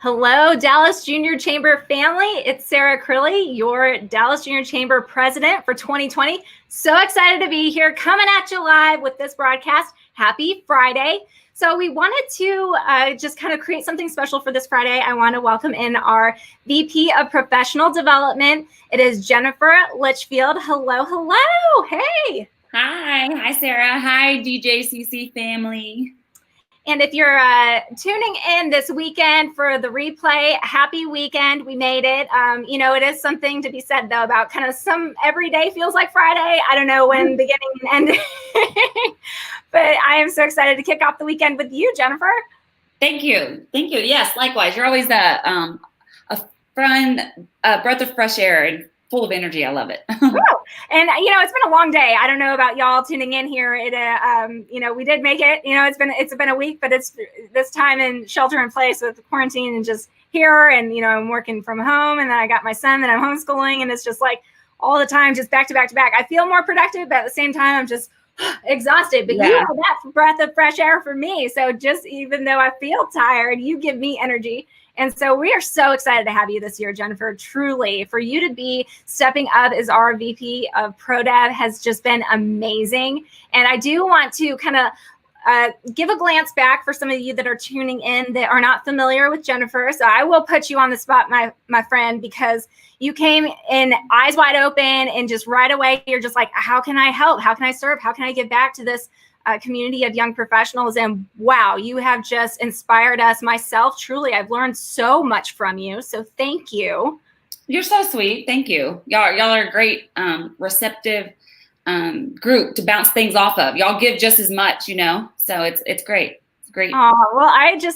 Hello, Dallas Junior Chamber family. It's Sarah Crilley, your Dallas Junior Chamber president for 2020. So excited to be here, coming at you live with this broadcast. Happy Friday. So we wanted to just kind of create something special for this Friday. I want to welcome in our VP of Professional Development. It is Jennifer Litchfield. Hello. Hey. Hi, Sarah. Hi, DJCC family. And if you're tuning in this weekend for the replay, happy weekend. We made it. It is something to be said, though, about kind of some every day feels like Friday. I don't know when beginning and ending. But I am so excited to kick off the weekend with you, Jennifer. Thank you. Yes, likewise. You're always a fun breath of fresh air and full of energy. I love it. And it's been a long day. I don't know about y'all tuning in here. We did make it. It's been a week, but it's this time in shelter in place with quarantine and just here. And I'm working from home, and then I got my son that I'm homeschooling, and it's just like all the time, just back to back to back. I feel more productive, but at the same time, I'm just exhausted. But you have that breath of fresh air for me. So just even though I feel tired, you give me energy. And so we are so excited to have you this year, Jennifer. Truly, for you to be stepping up as our VP of ProDev has just been amazing. And I do want to kind of give a glance back for some of you that are tuning in that are not familiar with Jennifer. So I will put you on the spot, my friend, because you came in eyes wide open and just right away, you're just like, how can I help? How can I serve? How can I give back to this community of young professionals? And wow, you have just inspired us. Myself, truly, I've learned so much from you. So thank you. You're so sweet. Thank you. Y'all are a great, receptive group to bounce things off of. Y'all give just as much, so it's great. Great. Oh, well,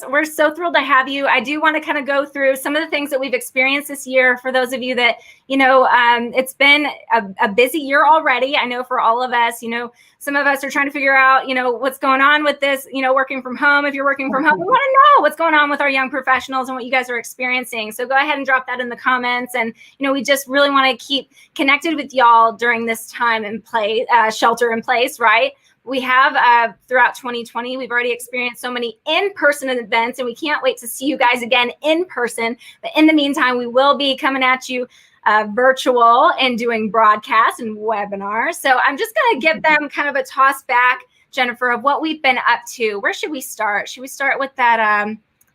we're so thrilled to have you. I do want to kind of go through some of the things that we've experienced this year for those of you that, it's been a busy year already. I know for all of us, some of us are trying to figure out, what's going on with this, working from home. If you're working from home, we want to know what's going on with our young professionals and what you guys are experiencing. So go ahead and drop that in the comments. And, we just really want to keep connected with y'all during this time and shelter in place, right? We have throughout 2020, we've already experienced so many in-person events, and we can't wait to see you guys again in person. But in the meantime, we will be coming at you virtual and doing broadcasts and webinars. So I'm just going to give them kind of a toss back, Jennifer, of what we've been up to. Where should we start? Should we start with that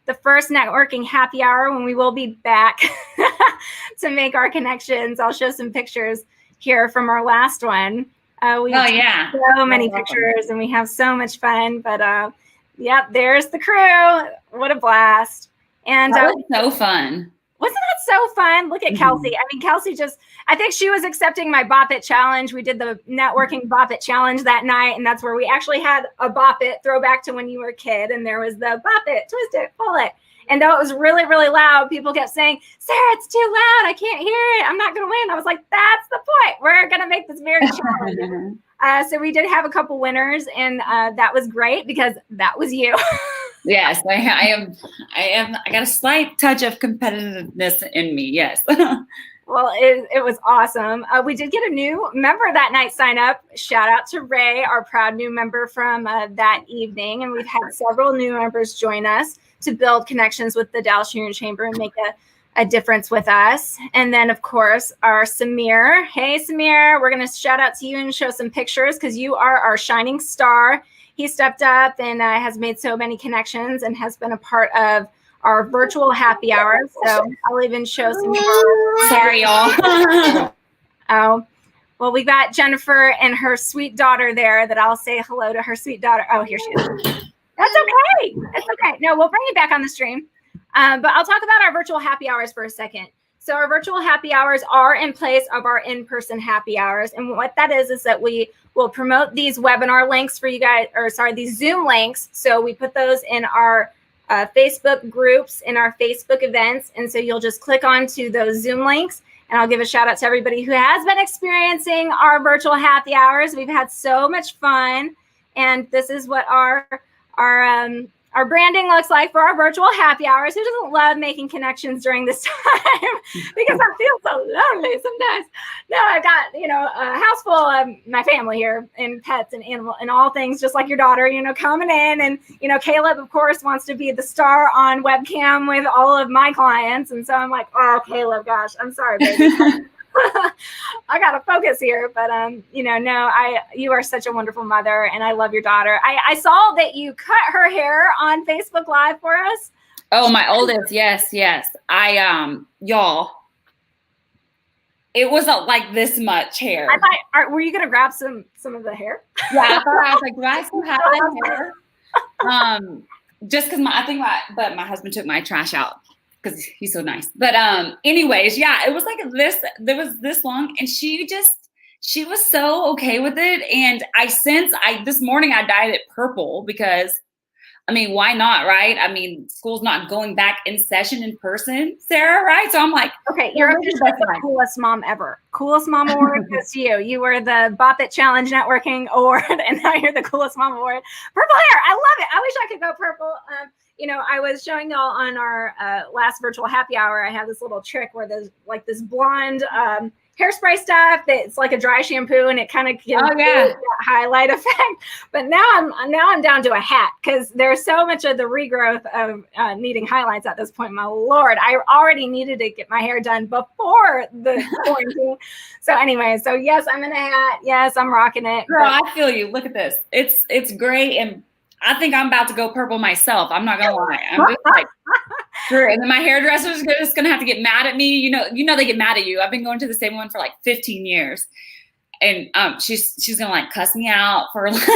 the first networking happy hour when we will be back to make our connections? I'll show some pictures here from our last one. We have so many pictures and we have so much fun, but there's the crew. What a blast. And that was so fun. Wasn't that so fun? Look at Kelsey. I mean, Kelsey I think she was accepting my Bop It challenge. We did the networking Bop It challenge that night. And that's where we actually had a Bop It throwback to when you were a kid. And there was the Bop It, twist it, pull it. And though it was really, really loud, people kept saying, Sarah, it's too loud. I can't hear it. I'm not going to win. I was like, that's the point. We're going to make this very challenging. So we did have a couple winners, and that was great because that was you. Yes, I got a slight touch of competitiveness in me. Yes. Well, it was awesome. We did get a new member that night sign up. Shout out to Ray, our proud new member from that evening. And we've had several new members join us to build connections with the Dallas Junior Chamber and make a difference with us. And then, of course, our Samir. Hey, Samir, we're going to shout out to you and show some pictures because you are our shining star. He stepped up and has made so many connections and has been a part of our virtual happy hours. So I'll even show some. Sorry, y'all. Oh, well, we got Jennifer and her sweet daughter there that I'll say hello to her sweet daughter. Oh, here she is. That's okay. It's okay. No, we'll bring you back on the stream. But I'll talk about our virtual happy hours for a second. So our virtual happy hours are in place of our in-person happy hours. And what that is that we will promote these webinar links for you guys, these Zoom links. So we put those in our Facebook groups, in our Facebook events. And so you'll just click onto those Zoom links. And I'll give a shout out to everybody who has been experiencing our virtual happy hours. We've had so much fun. And this is what our our branding looks like for our virtual happy hours. Who doesn't love making connections during this time? Because I feel so lonely sometimes. No, I've got, a house full of my family here and pets and animal and all things, just like your daughter, coming in. And, Caleb, of course, wants to be the star on webcam with all of my clients. And so I'm like, oh, Caleb, gosh, I'm sorry, baby. I got to focus here, but you are such a wonderful mother and I love your daughter. I saw that you cut her hair on Facebook Live for us. Oh, my oldest. Yes. Y'all, it wasn't like this much hair. I thought, were you going to grab some of the hair? Yeah, I was like, do I still have that hair? Just because but my husband took my trash out. Because he's so nice. But anyways, yeah, it was like there was this long, and she was so okay with it. And this morning I dyed it purple because, why not, right? School's not going back in session in person, Sarah, right? So I'm like, okay, you're officially the coolest mom ever. Coolest mom award goes to you. You were the Bop It Challenge Networking Award, and now you're the coolest mom award. Purple hair, I love it. I wish I could go purple. I was showing y'all on our last virtual happy hour. I have this little trick where there's like this blonde hairspray stuff that's like a dry shampoo, and it kind of gives that highlight effect. But now I'm down to a hat because there's so much of the regrowth of needing highlights at this point. My Lord, I already needed to get my hair done before the quarantine. So anyway, yes, I'm in a hat. Yes, I'm rocking it. Girl, I feel you. Look at this. It's great, and I think I'm about to go purple myself. I'm not gonna lie. I'm just like, sure. And then my hairdresser's just gonna have to get mad at me. You know they get mad at you. I've been going to the same one for like 15 years, and she's gonna like cuss me out for like.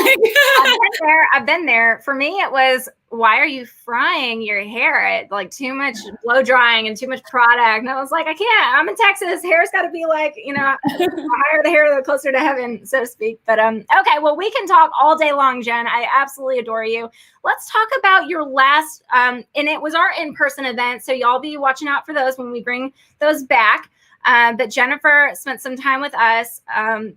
I've been there. For me, it was, why are you frying your hair? It like too much blow drying and too much product. And I was like, I can't. I'm in Texas. Hair's got to be like, the higher the hair, the closer to heaven, so to speak. But okay, well, we can talk all day long, Jen. I absolutely adore you. Let's talk about your last, and it was our in-person event, so y'all be watching out for those when we bring those back. But Jennifer spent some time with us.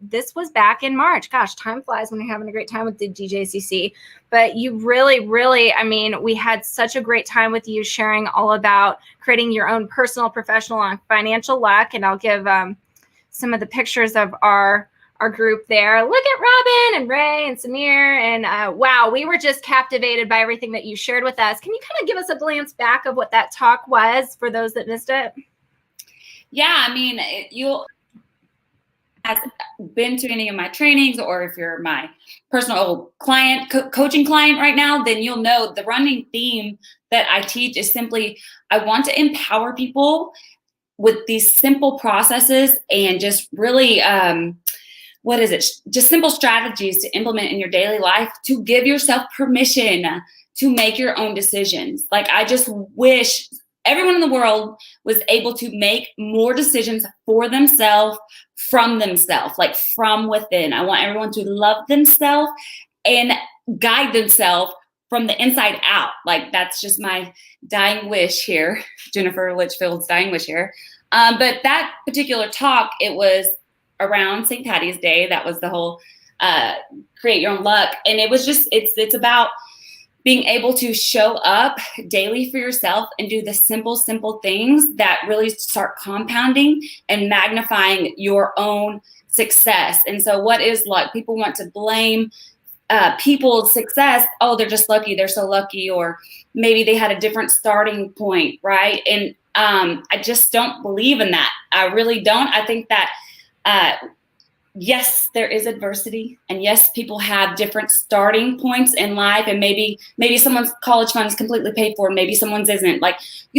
This was back in March. Gosh, time flies when you're having a great time with the DJCC. But you really, really, we had such a great time with you sharing all about creating your own personal, professional, and financial luck. And I'll give some of the pictures of our group there. Look at Robin and Ray and Samir. And wow, we were just captivated by everything that you shared with us. Can you kind of give us a glance back of what that talk was for those that missed it? Yeah, you'll has been to any of my trainings, or if you're my personal client, coaching client right now, then you'll know the running theme that I teach is simply, I want to empower people with these simple processes and just really, just simple strategies to implement in your daily life to give yourself permission to make your own decisions. Like, I just wish everyone in the world was able to make more decisions for themselves, from themselves, like from within. I want everyone to love themselves and guide themselves from the inside out. Like, that's just my dying wish here, Jennifer Litchfield's dying wish here. But that particular talk, it was around St. Patty's Day. That was the whole create your own luck. And it was just, it's about being able to show up daily for yourself and do the simple things that really start compounding and magnifying your own success. And so what is luck? People want to blame people's success. Oh, they're just lucky. They're so lucky. Or maybe they had a different starting point, right? And I just don't believe in that. I really don't. I think that yes, there is adversity, and yes, people have different starting points in life, and maybe someone's college fund is completely paid for, maybe someone's isn't. Like,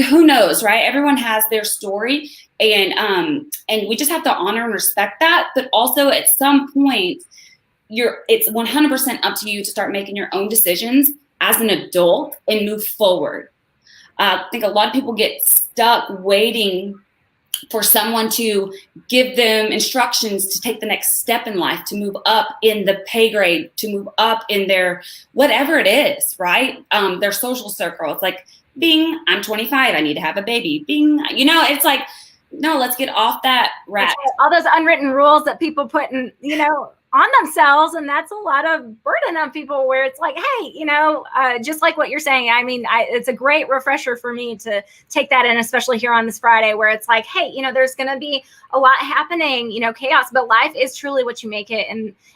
who knows, right? Everyone has their story, and we just have to honor and respect that. But also, at some point, it's 100% up to you to start making your own decisions as an adult and move forward. I think a lot of people get stuck waiting for someone to give them instructions to take the next step in life, to move up in the pay grade, to move up in their whatever it is, right? Their social circle. It's like, I'm 25, I need to have a baby. It's like, no, let's get off that rat. All those unwritten rules that people put in, on themselves, and that's a lot of burden on people, where it's like, hey, just like what you're saying, I mean, it's a great refresher for me to take that in, especially here on this Friday, where it's like, hey, there's going to be a lot happening, chaos, but life is truly what you make it,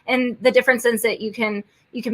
and the differences that you can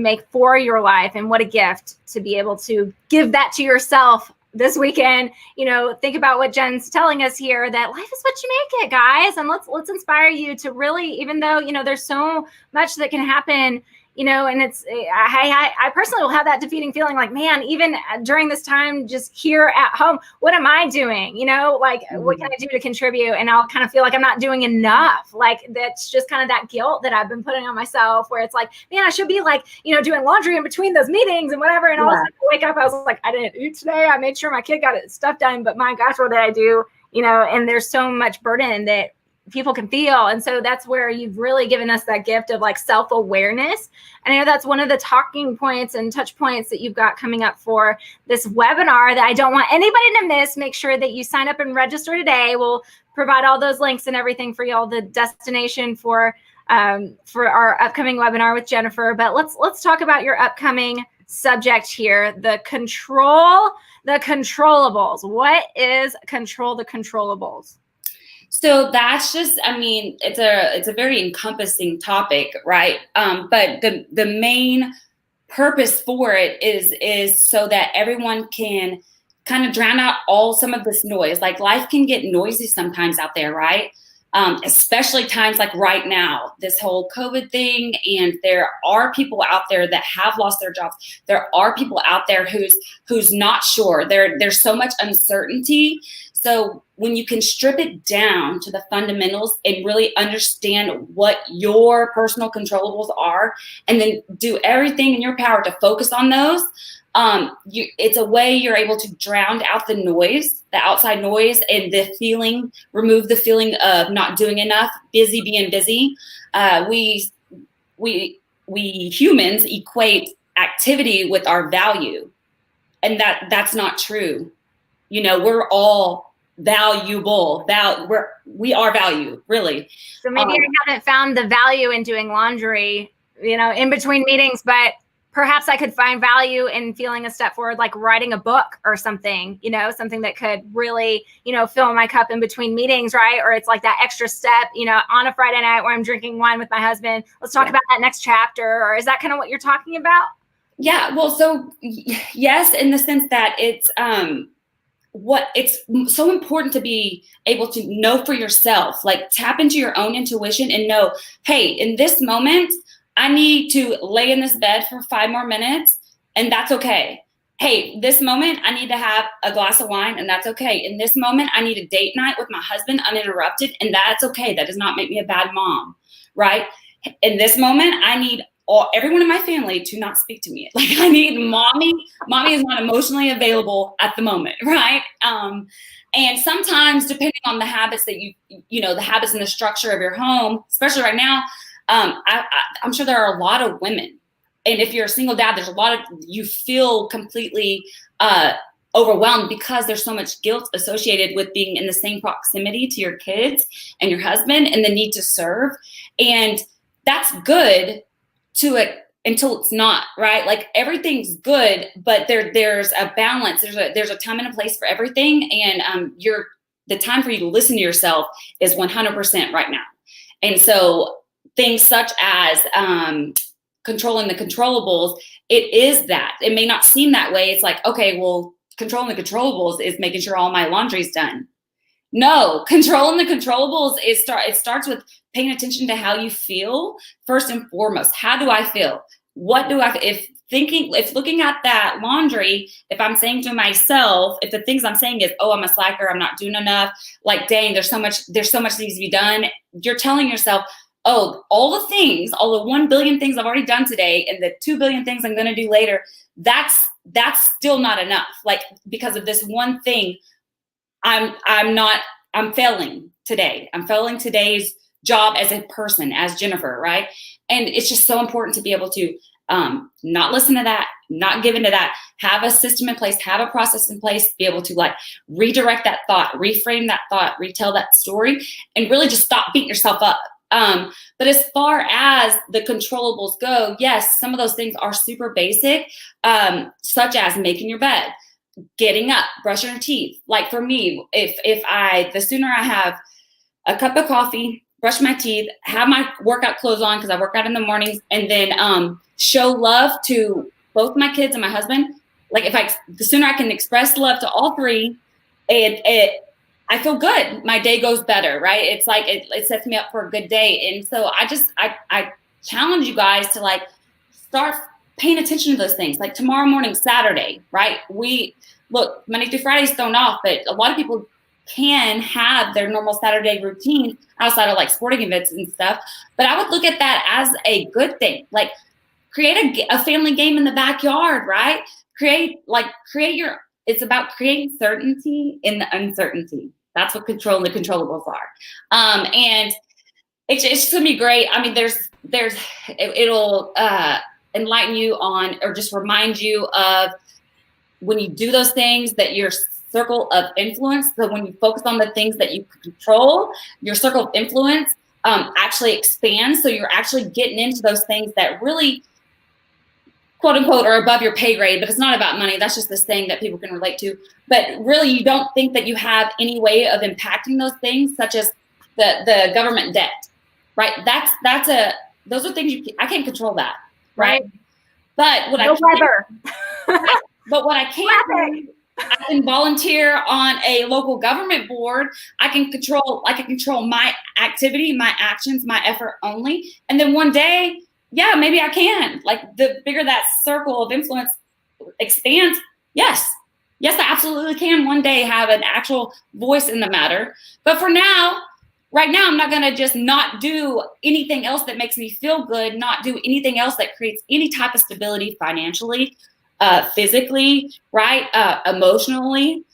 make for your life. And what a gift to be able to give that to yourself this weekend. Think about what Jen's telling us here, that life is what you make it, guys. And let's inspire you to really, even though, there's so much that can happen, and it's, I personally will have that defeating feeling, like, man, even during this time, just here at home, what am I doing? What can I do to contribute? And I'll kind of feel like I'm not doing enough. Like, that's just kind of that guilt that I've been putting on myself, where it's like, man, I should be like, doing laundry in between those meetings and whatever. And all of a sudden I wake up, I was like, I didn't eat today. I made sure my kid got his stuff done, but my gosh, what did I do? And there's so much burden that people can feel. And so that's where you've really given us that gift of like self-awareness. And I know that's one of the talking points and touch points that you've got coming up for this webinar that I don't want anybody to miss. Make sure that you sign up and register today. We'll provide all those links and everything for y'all, the destination for our upcoming webinar with Jennifer. But let's talk about your upcoming subject here, the controllables. What is control the controllables? So that's just, I mean, it's a very encompassing topic, right? But the main purpose for it is so that everyone can kind of drown out some of this noise. Like, life can get noisy sometimes out there, right? Especially times like right now, this whole COVID thing, and there are people out there that have lost their jobs. There are people out there who's not sure. There's so much uncertainty. So when you can strip it down to the fundamentals and really understand what your personal controllables are, and then do everything in your power to focus on those, it's a way you're able to drown out the noise, the outside noise, and remove the feeling of not doing enough, being busy. We humans equate activity with our value, and that's not true. We're all valuable. We are value, really. So maybe I haven't found the value in doing laundry, in between meetings, but perhaps I could find value in feeling a step forward, like writing a book or something, something that could really, fill my cup in between meetings, right? Or it's like that extra step, on a Friday night where I'm drinking wine with my husband. Let's talk about that next chapter. Or is that kind of what you're talking about? Yeah, well, so yes, in the sense that it's so important to be able to know for yourself, like tap into your own intuition and know, hey, in this moment, I need to lay in this bed for 5 more minutes, and that's okay. Hey, this moment, I need to have a glass of wine, and that's okay. In this moment, I need a date night with my husband uninterrupted, and that's okay. That does not make me a bad mom, right? In this moment, I need everyone in my family to not speak to me. Like, I need mommy. Mommy is not emotionally available at the moment, right? And sometimes, depending on the habits that the habits and the structure of your home, especially right now, I'm sure there are a lot of women, and if you're a single dad, you feel completely overwhelmed because there's so much guilt associated with being in the same proximity to your kids and your husband, and the need to serve. And that's good to it until it's not, right? Like, everything's good, but there's a balance. There's a time and a place for everything. And the time for you to listen to yourself is 100% right now. And so things such as controlling the controllables, it is that. It may not seem that way. It's like, okay, well, controlling the controllables is making sure all my laundry's done. No, controlling the controllables it starts with paying attention to how you feel first and foremost. How do I feel? What do I, if looking at that laundry, if I'm saying to myself, if the things I'm saying is, oh, I'm a slacker, I'm not doing enough, like, dang, there's so much needs to be done. You're telling yourself, oh, all the 1 billion things I've already done today and the 2 billion things I'm going to do later, that's still not enough. Like, because of this one thing, I'm failing today. I'm failing today's job as a person, as Jennifer, right? And it's just so important to be able to not listen to that, not give into that, have a system in place, have a process in place, be able to like redirect that thought, reframe that thought, retell that story, and really just stop beating yourself up But as far as the controllables go, yes, some of those things are super basic, such as making your bed, getting up, brushing your teeth. Like for me, the sooner I have a cup of coffee, brush my teeth, have my workout clothes on because I work out in the mornings, and then show love to both my kids and my husband. Like the sooner I can express love to all three, I feel good. My day goes better, right? It's like it sets me up for a good day. And so I challenge you guys to like start paying attention to those things. Like tomorrow morning, Saturday, right? Look, Monday through Friday is thrown off, but a lot of people can have their normal Saturday routine outside of like sporting events and stuff. But I would look at that as a good thing. Like create a family game in the backyard, right? It's about creating certainty in the uncertainty. That's what controlling the controllables are. And it's gonna be great. I mean, it'll enlighten you on, or just remind you of when you do those things that your circle of influence. So when you focus on the things that you control, your circle of influence actually expands. So you're actually getting into those things that really, quote unquote, are above your pay grade, but it's not about money. That's just this thing that people can relate to. But really, you don't think that you have any way of impacting those things, such as the government debt, right? Those are things I can't control that, right? But what I can do, I can volunteer on a local government board. I can control my activity, my actions, my effort only. And then one day, yeah, maybe I can. Like the bigger that circle of influence expands, yes, I absolutely can one day have an actual voice in the matter. But for now, right now, I'm not going to just not do anything else that makes me feel good, not do anything else that creates any type of stability financially, physically, right? Emotionally,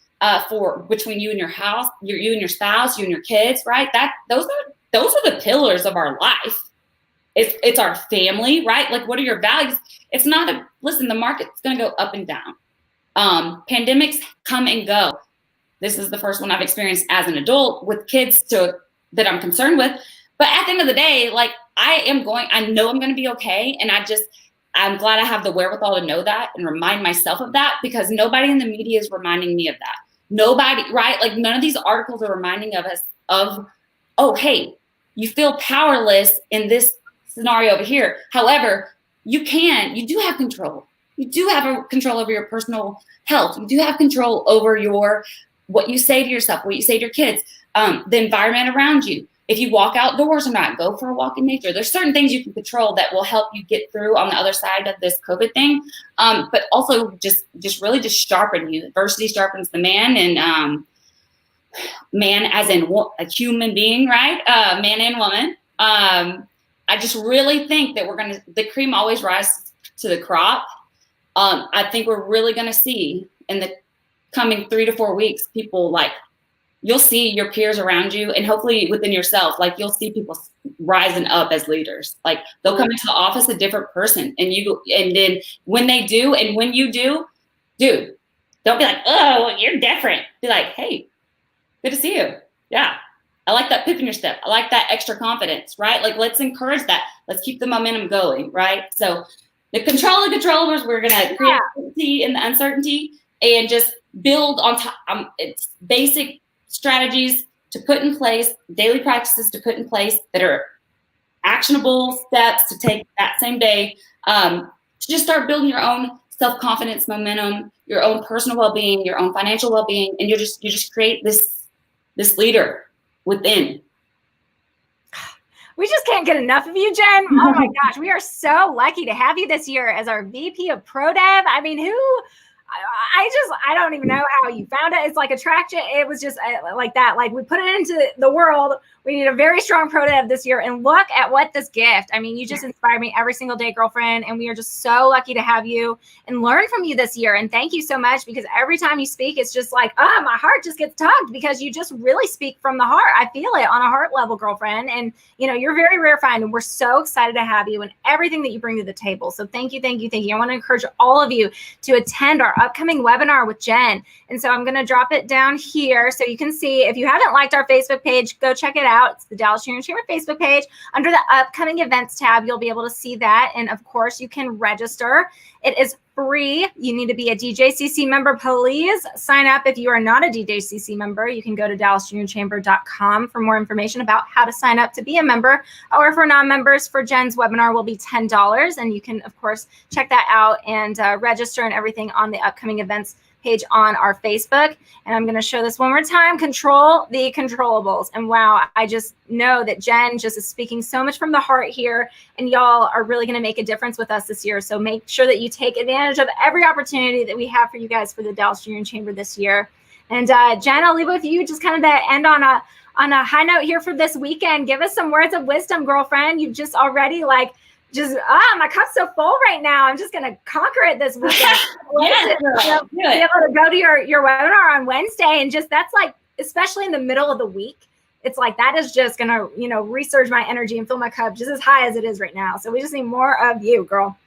for between you and your house, you and your spouse, you and your kids, right? Those are the pillars of our life. It's our family, right? Like, what are your values? It's not listen, the market's going to go up and down. Pandemics come and go. This is the first one I've experienced as an adult with kids that I'm concerned with. But at the end of the day, like I know I'm going to be okay. And I'm glad I have the wherewithal to know that and remind myself of that, because nobody in the media is reminding me of that. Nobody, right? Like none of these articles are reminding of us of, oh, hey, you feel powerless in this scenario over here. However, you do have control. You do have control over your personal health. You do have control over what you say to yourself, what you say to your kids, the environment around you. If you walk outdoors or not, go for a walk in nature. There's certain things you can control that will help you get through on the other side of this COVID thing. But also just really sharpen you. Adversity sharpens the man, and man as in a human being, right? Man and woman. I just really think that the cream always rises to the crop. I think we're really going to see in the coming 3 to 4 weeks, people you'll see your peers around you, and hopefully within yourself, like you'll see people rising up as leaders. Like they'll come into the office a different person, and then when they do, and when you do, dude, don't be like, oh, you're different. Be like, hey, good to see you. Yeah. I like that pip in your step. I like that extra confidence, right? Like, let's encourage that. Let's keep the momentum going, right? So the controllables, we're going to create certainty in the uncertainty and just build on top. It's basic strategies to put in place, daily practices to put in place that are actionable steps to take that same day, to just start building your own self-confidence, momentum, your own personal well-being, your own financial well-being, and you just create this leader within. We just can't get enough of you, Jen. Oh my gosh, we are so lucky to have you this year as our VP of Pro Dev. I mean, I don't even know how you found it. It's like attraction. It was just like that. Like we put it into the world. We need a very strong pro dev this year, and look at what this gift. I mean, you just inspire me every single day, girlfriend. And we are just so lucky to have you and learn from you this year. And thank you so much, because every time you speak, it's just like, my heart just gets tugged, because you just really speak from the heart. I feel it on a heart level, girlfriend. And you're very rarefied, and we're so excited to have you and everything that you bring to the table. So thank you. I want to encourage all of you to attend our upcoming webinar with Jen. And so I'm going to drop it down here so you can see. If you haven't liked our Facebook page, go check it out. It's the Dallas Junior Chamber Facebook page. Under the upcoming events tab, you'll be able to see that. And of course, you can register. It is free. You need to be a DJCC member. Please sign up. If you are not a DJCC member, you can go to dallasjuniorchamber.com for more information about how to sign up to be a member. Or for non-members, for Jen's webinar will be $10. And you can, of course, check that out and register and everything on the upcoming events page on our Facebook. And I'm going to show this one more time. Control the controllables. And wow, I just know that Jen just is speaking so much from the heart here, and y'all are really going to make a difference with us this year. So make sure that you take advantage of every opportunity that we have for you guys for the Dallas Junior Chamber this year. And Jen, I'll leave with you just kind of to end on a high note here for this weekend. Give us some words of wisdom, girlfriend. You've just already my cup's so full right now. I'm just gonna conquer it this weekend. Be able to go to your webinar on Wednesday, and just that's like, especially in the middle of the week, it's like that is just gonna resurge my energy and fill my cup just as high as it is right now. So we just need more of you, girl.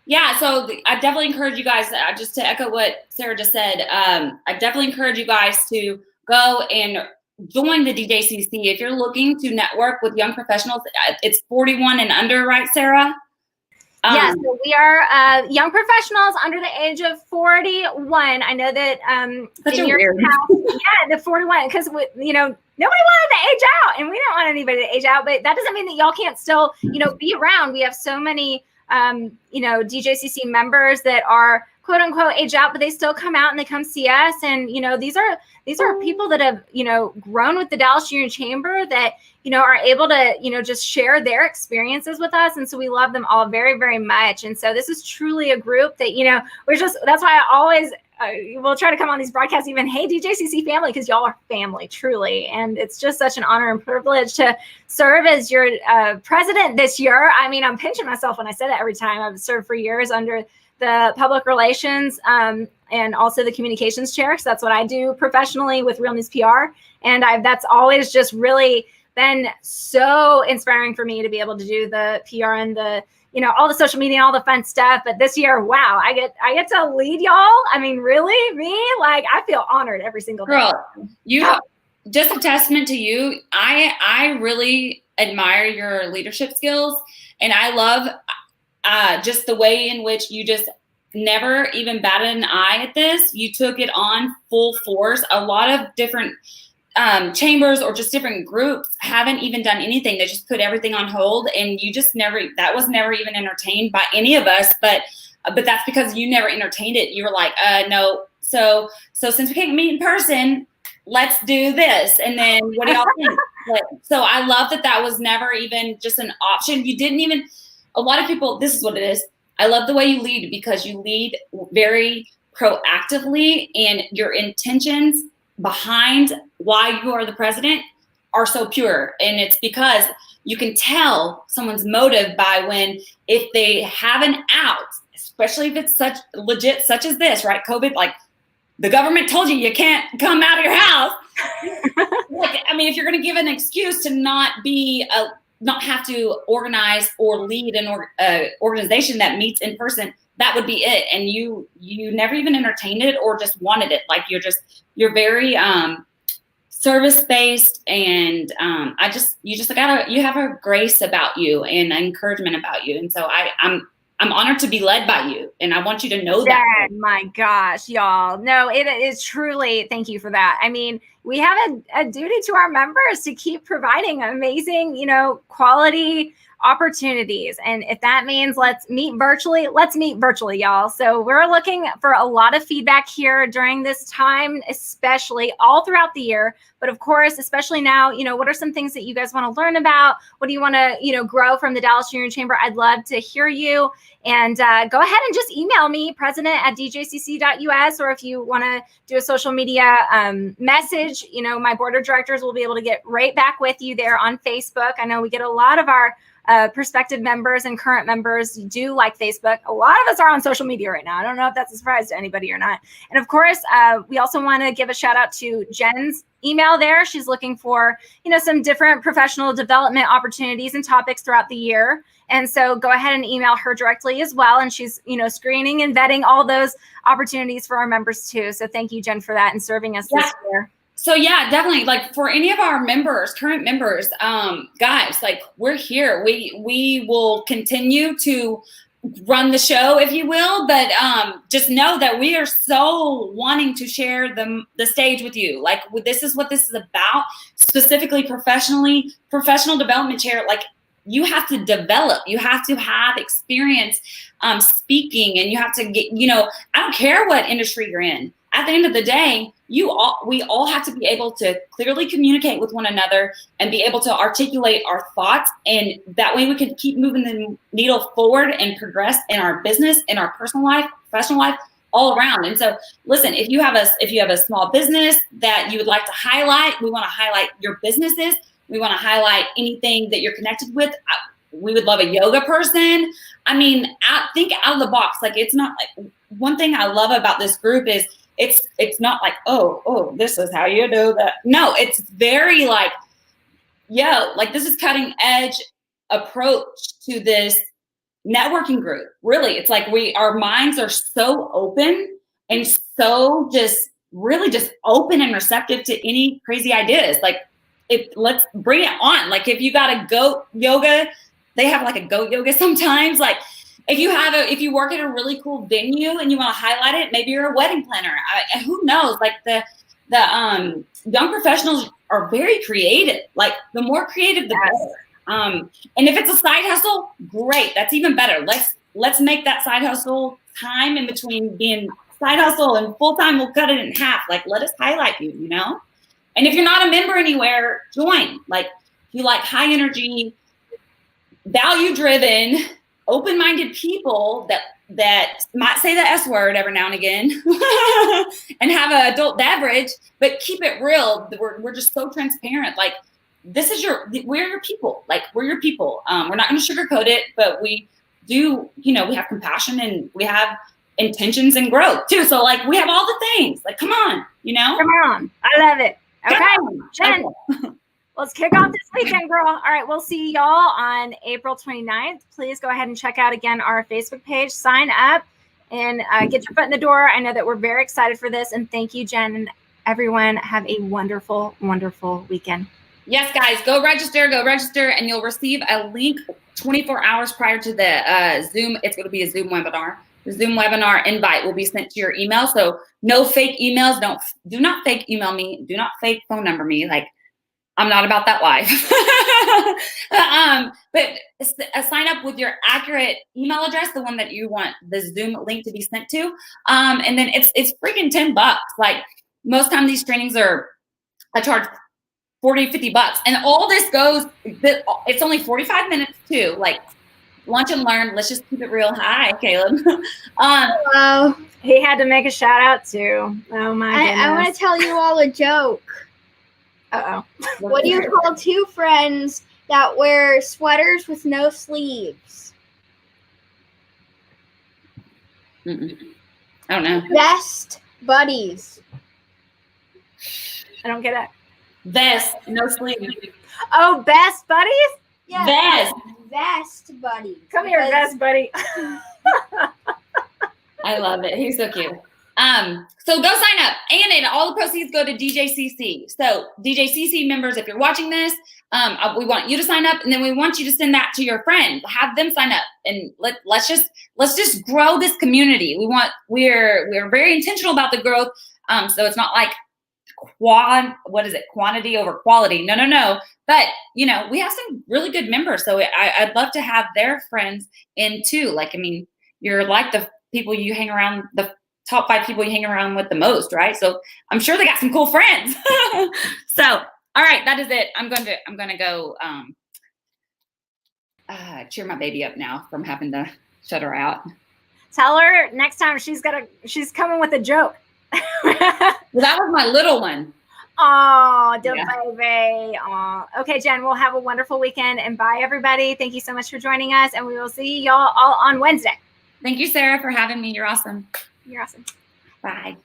Yeah, so I definitely encourage you guys, just to echo what Sarah just said, I definitely encourage you guys to go and join the DJCC. If you're looking to network with young professionals, it's 41 and under, right, Sarah? Yes, so we are young professionals under the age of 41. I know that such in a your weird. house, yeah, the 41, because nobody wanted to age out, and we don't want anybody to age out. But that doesn't mean that y'all can't still be around. We have so many DJCC members that are quote unquote age out, but they still come out and they come see us. And, these are people that have, grown with the Dallas Junior Chamber that, are able to, just share their experiences with us. And so we love them all very, very much. And so this is truly a group that, that's why I always will try to come on these broadcasts, even, hey, DJCC family, because y'all are family, truly. And it's just such an honor and privilege to serve as your president this year. I mean, I'm pinching myself when I say that every time. I've served for years under the public relations and also the communications chair. So that's what I do professionally with Real News PR. And that's always just really been so inspiring for me to be able to do the PR and the, all the social media, all the fun stuff. But this year, wow, I get to lead y'all. I mean, really, me? Like, I feel honored every single day. Girl, just a testament to you. I really admire your leadership skills, and I love just the way in which you just never even batted an eye at this. You took it on full force. A lot of different chambers or just different groups haven't even done anything. They just put everything on hold, and you just that was never even entertained by any of us. But that's because you never entertained it. You were like, no. So since we can't meet in person, let's do this. And then what do y'all think? So I love that was never even just an option. You didn't even. A lot of people, this is what it is. I love the way you lead, because you lead very proactively, and your intentions behind why you are the president are so pure. And it's because you can tell someone's motive by if they have an out, especially if it's such legit, such as this, right? COVID, like the government told you can't come out of your house. If you're going to give an excuse to not have to organize or lead an organization that meets in person, that would be it. And you never even entertained it or just wanted it. Like you're very service-based, and you have a grace about you and an encouragement about you. And so I'm honored to be led by you, and I want you to know that. My gosh, y'all. No, it is truly, thank you for that. I mean, we have a duty to our members to keep providing amazing, quality opportunities. And if that means let's meet virtually, y'all. So we're looking for a lot of feedback here during this time, especially all throughout the year. But of course, especially now, what are some things that you guys want to learn about? What do you want to, grow from the Dallas Junior Chamber? I'd love to hear you. And go ahead and just email me, president@djcc.us, or if you want to do a social media message, my board of directors will be able to get right back with you there on Facebook. I know we get a lot of our prospective members and current members do like Facebook. A lot of us are on social media right now. I don't know if that's a surprise to anybody or not. And of course, we also want to give a shout out to Jen's email there. She's looking for, some different professional development opportunities and topics throughout the year. And so go ahead and email her directly as well. And she's, screening and vetting all those opportunities for our members too. So thank you, Jen, for that and serving us this year. So yeah, definitely. Like for any of our members, current members, guys, like we're here. We will continue to run the show, if you will, but just know that we are so wanting to share the stage with you. Like this is what this is about, specifically professional development chair. Like you have to develop, you have to have experience speaking, and you have to get, I don't care what industry you're in. At the end of the day, we all have to be able to clearly communicate with one another and be able to articulate our thoughts. And that way we can keep moving the needle forward and progress in our business, in our personal life, professional life, all around. And so listen, if you have a small business that you would like to highlight, we want to highlight your businesses. We want to highlight anything that you're connected with. We would love a yoga person. I mean, think out of the box. Like it's not like, one thing I love about this group is it's not like, oh, this is how you do that. No, it's very like, like this is cutting edge approach to this networking group. Really, it's like our minds are so open and so just really just open and receptive to any crazy ideas. Like let's bring it on. Like if you got a goat yoga, they have like a goat yoga sometimes. Like if you work at a really cool venue and you want to highlight it, maybe you're a wedding planner. Who knows? Like the young professionals are very creative. Like the more creative, the better. And if it's a side hustle, great. That's even better. Let's make that side hustle time in between being side hustle and full time. We'll cut it in half. Like let us highlight you. And if you're not a member anywhere, join. Like if you like high energy, value driven, open-minded people that might say the S word every now and again and have an adult beverage, but keep it real. We're just so transparent. Like we're your people. Like we're your people. We're not going to sugarcoat it, but we do, we have compassion and we have intentions and growth too. So like we have all the things. Like, come on, Come on. I love it. Okay, Jen. Okay. Let's kick off this weekend, girl. All right, we'll see y'all on April 29th. Please go ahead and check out, again, our Facebook page. Sign up and get your foot in the door. I know that we're very excited for this. And thank you, Jen. And everyone, have a wonderful, wonderful weekend. Yes, guys, go register, and you'll receive a link 24 hours prior to the Zoom. It's going to be a Zoom webinar. The Zoom webinar invite will be sent to your email. So no fake emails. Do not fake email me. Do not fake phone number me. Like, I'm not about that life. But sign up with your accurate email address, the one that you want the Zoom link to be sent to. And then it's freaking $10. Like most time these trainings I charge $40, $50. And all this goes, it's only 45 minutes too. Like lunch and learn. Let's just keep it real. Hi, Caleb. Hello. He had to make a shout out too. Oh my goodness. I want to tell you all a joke. Uh-oh. What do you call two friends that wear sweaters with no sleeves? I don't know. Best buddies. I don't get it. Vest, no sleeves. Oh, best buddies? Yeah. Vest. Vest buddies. Come here, best buddy. I love it. He's so cute. So go sign up, and all the proceeds go to DJCC. So DJCC members, if you're watching this, we want you to sign up, and then we want you to send that to your friends. Have them sign up, and let's just grow this community. We're very intentional about the growth. So it's not like quantity over quality. No. But we have some really good members, so I'd love to have their friends in too. Like, I mean, you're like the people you hang around, the top 5 people you hang around with the most, right? So I'm sure they got some cool friends. So, all right, that is it. I'm gonna go cheer my baby up now from having to shut her out. Tell her next time she's coming with a joke. Well, that was my little one. Oh, the Yeah. baby. Oh. Okay, Jen, we'll have a wonderful weekend. And bye, everybody. Thank you so much for joining us. And we will see y'all all on Wednesday. Thank you, Sarah, for having me. You're awesome. You're awesome. Bye.